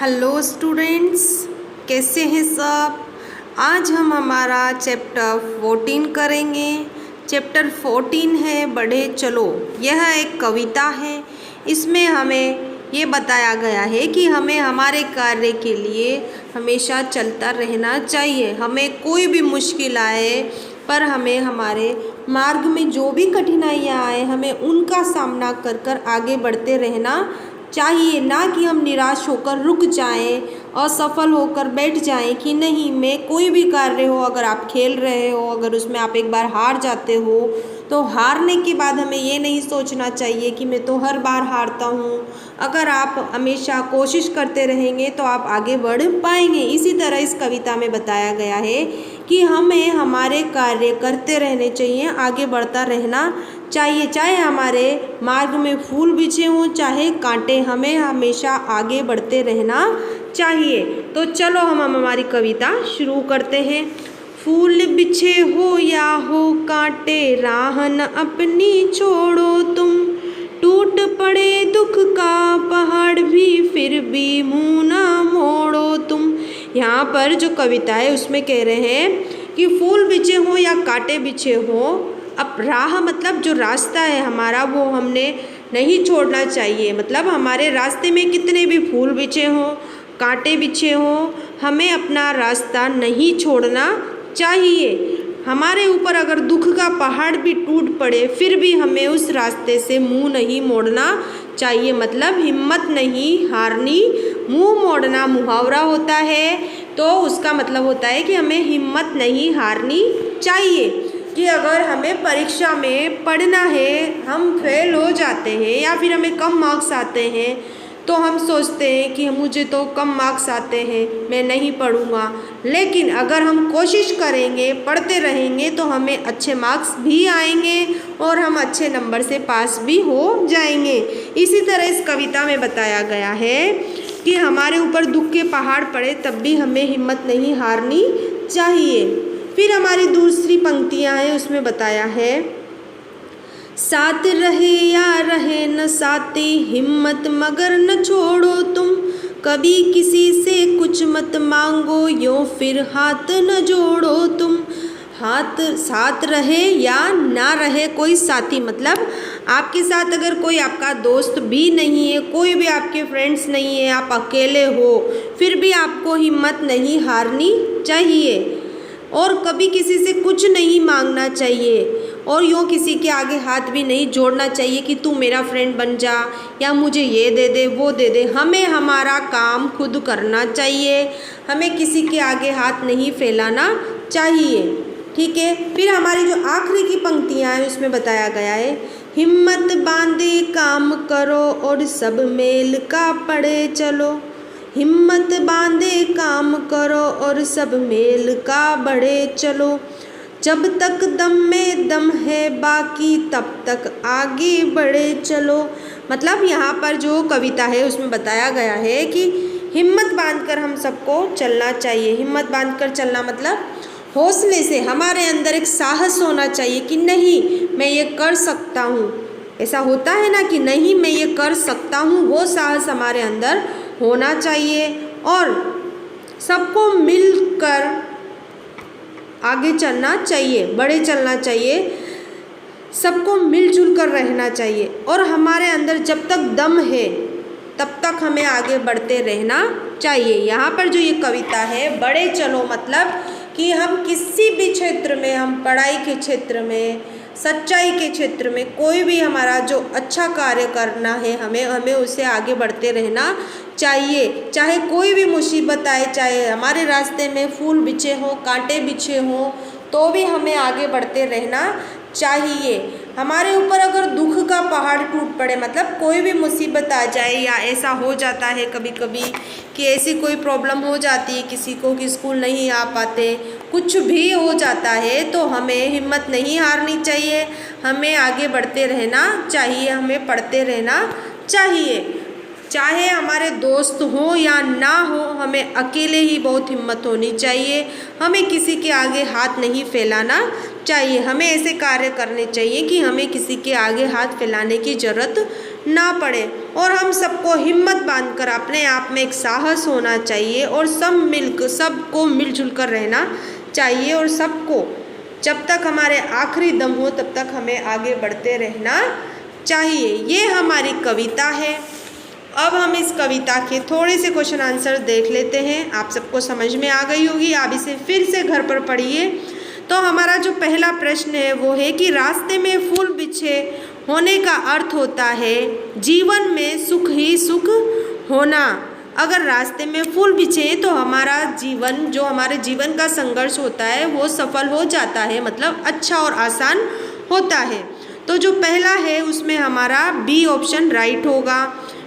Hello students, कैसे हैं सब। आज हम हमारा चैप्टर 14 करेंगे। चैप्टर 14 है बढ़े चलो। यह एक कविता है। इसमें हमें ये बताया गया है कि हमें हमारे कार्य के लिए हमेशा चलता रहना चाहिए। हमें कोई भी मुश्किल आए पर हमें हमारे मार्ग में जो भी कठिनाइयाँ आए हमें उनका सामना कर कर आगे बढ़ते रहना चाहिए, ना कि हम निराश होकर रुक जाएं, असफल होकर बैठ जाएं कि नहीं। मैं कोई भी कार्य हो, अगर आप खेल रहे हो, अगर उसमें आप एक बार हार जाते हो तो हारने के बाद हमें ये नहीं सोचना चाहिए कि मैं तो हर बार हारता हूँ। अगर आप हमेशा कोशिश करते रहेंगे तो आप आगे बढ़ पाएंगे। इसी तरह इस कविता में बताया गया है कि हमें हमारे कार्य करते रहने चाहिए, आगे बढ़ता रहना चाहिए। चाहे हमारे मार्ग में फूल बिछे हों चाहे कांटे, हमें हमेशा आगे बढ़ते रहना चाहिए। तो चलो हम हमारी कविता शुरू करते हैं। फूल बिछे हो या हो कांटे, राह न अपनी छोड़ो तुम। टूट पड़े दुख का पहाड़ भी, फिर भी मुँह ना मोड़ो तुम। यहाँ पर जो कविता है उसमें कह रहे हैं कि फूल बिछे हो या कांटे बिछे हो, अब राह मतलब जो रास्ता है हमारा वो हमने नहीं छोड़ना चाहिए। मतलब हमारे रास्ते में कितने भी फूल बिछे हों, कांटे बिछे हों, हमें अपना रास्ता नहीं छोड़ना चाहिए। हमारे ऊपर अगर दुख का पहाड़ भी टूट पड़े फिर भी हमें उस रास्ते से मुंह नहीं मोड़ना चाहिए। मतलब हिम्मत नहीं हारनी। मुंह मोड़ना मुहावरा होता है, तो उसका मतलब होता है कि हमें हिम्मत नहीं हारनी चाहिए। कि अगर हमें परीक्षा में पढ़ना है, हम फेल हो जाते हैं या फिर हमें कम मार्क्स आते हैं तो हम सोचते हैं कि मुझे तो कम मार्क्स आते हैं, मैं नहीं पढ़ूँगा। लेकिन अगर हम कोशिश करेंगे, पढ़ते रहेंगे तो हमें अच्छे मार्क्स भी आएंगे और हम अच्छे नंबर से पास भी हो जाएंगे। इसी तरह इस कविता में बताया गया है कि हमारे ऊपर दुख के पहाड़ पड़े तब भी हमें हिम्मत नहीं हारनी चाहिए। फिर हमारी दूसरी पंक्तियाँ हैं, उसमें बताया है साथ रहे या रहे न साथी, हिम्मत मगर न छोड़ो तुम। कभी किसी से कुछ मत मांगो, यूँ फिर हाथ न जोड़ो तुम। हाथ साथ रहे या ना रहे कोई साथी, मतलब आपके साथ अगर कोई आपका दोस्त भी नहीं है, कोई भी आपके फ्रेंड्स नहीं है, आप अकेले हो, फिर भी आपको हिम्मत नहीं हारनी चाहिए और कभी किसी से कुछ नहीं मांगना चाहिए और यूँ किसी के आगे हाथ भी नहीं जोड़ना चाहिए कि तू मेरा फ्रेंड बन जा या मुझे ये दे दे वो दे दे। हमें हमारा काम खुद करना चाहिए, हमें किसी के आगे हाथ नहीं फैलाना चाहिए। ठीक है। फिर हमारी जो आखिरी की पंक्तियाँ हैं उसमें बताया गया है हिम्मत बांधे काम करो और सब मेल का पड़े चलो। हिम्मत बांधे काम करो और सब मेल का बढ़े चलो। जब तक दम में दम है बाकी तब तक आगे बढ़े चलो। मतलब यहाँ पर जो कविता है उसमें बताया गया है कि हिम्मत बांधकर हम सबको चलना चाहिए। हिम्मत बांधकर चलना मतलब हौसले से, हमारे अंदर एक साहस होना चाहिए कि नहीं मैं ये कर सकता हूँ। ऐसा होता है ना कि नहीं मैं ये कर सकता हूँ, वो साहस हमारे अंदर होना चाहिए और सबको मिलकर आगे चलना चाहिए, बड़े चलना चाहिए, सबको मिलजुल कर रहना चाहिए और हमारे अंदर जब तक दम है तब तक हमें आगे बढ़ते रहना चाहिए। यहाँ पर जो ये कविता है बड़े चलो मतलब कि हम किसी भी क्षेत्र में, हम पढ़ाई के क्षेत्र में, सच्चाई के क्षेत्र में, कोई भी हमारा जो अच्छा कार्य करना है हमें उससे आगे बढ़ते रहना चाहिए। चाहे कोई भी मुसीबत आए, चाहे हमारे रास्ते में फूल बिछे हों, कांटे बिछे हों, तो भी हमें आगे बढ़ते रहना चाहिए। हमारे ऊपर अगर दुख का पहाड़ टूट पड़े, मतलब कोई भी मुसीबत आ जाए या ऐसा हो जाता है कभी कभी कि ऐसी कोई प्रॉब्लम हो जाती है किसी को कि स्कूल नहीं आ पाते, कुछ भी हो जाता है तो हमें हिम्मत नहीं हारनी चाहिए, हमें आगे बढ़ते रहना चाहिए, हमें पढ़ते रहना चाहिए। चाहे हमारे दोस्त हो या ना हो, हमें अकेले ही बहुत हिम्मत होनी चाहिए, हमें किसी के आगे हाथ नहीं फैलाना चाहिए। हमें ऐसे कार्य करने चाहिए कि हमें किसी के आगे हाथ फैलाने की ज़रूरत ना पड़े और हम सबको हिम्मत बांधकर अपने आप में एक साहस होना चाहिए और सबको मिलजुल कर रहना चाहिए और सबको जब तक हमारे आखिरी दम हो तब तक हमें आगे बढ़ते रहना चाहिए। ये हमारी कविता है। अब हम इस कविता के थोड़े से क्वेश्चन आंसर देख लेते हैं। आप सबको समझ में आ गई होगी, आप इसे फिर से घर पर पढ़िए। तो हमारा जो पहला प्रश्न है वो है कि रास्ते में फूल बिछे होने का अर्थ होता है जीवन में सुख ही सुख होना। अगर रास्ते में फूल बिछे तो हमारा जीवन, जो हमारे जीवन का संघर्ष होता है वो सफल हो जाता है, मतलब अच्छा और आसान होता है। तो जो पहला है उसमें हमारा बी ऑप्शन राइट होगा।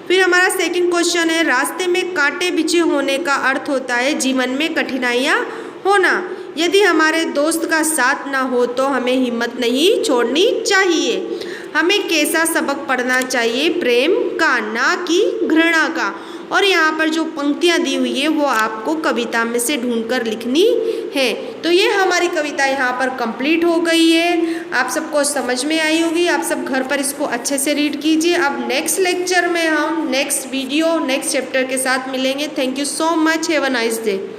फिर हमारा सेकंड क्वेश्चन है रास्ते में कांटे बिछे होने का अर्थ होता है जीवन में कठिनाइयाँ होना। यदि हमारे दोस्त का साथ ना हो तो हमें हिम्मत नहीं छोड़नी चाहिए। हमें कैसा सबक पढ़ना चाहिए? प्रेम का, ना कि घृणा का। और यहाँ पर जो पंक्तियाँ दी हुई है वो आपको कविता में से ढूंढकर लिखनी है। तो ये हमारी कविता यहाँ पर कंप्लीट हो गई है। आप सबको समझ में आई होगी। आप सब घर पर इसको अच्छे से रीड कीजिए। अब नेक्स्ट लेक्चर में हम नेक्स्ट वीडियो नेक्स्ट चैप्टर के साथ मिलेंगे। Thank you so much. Have a nice day.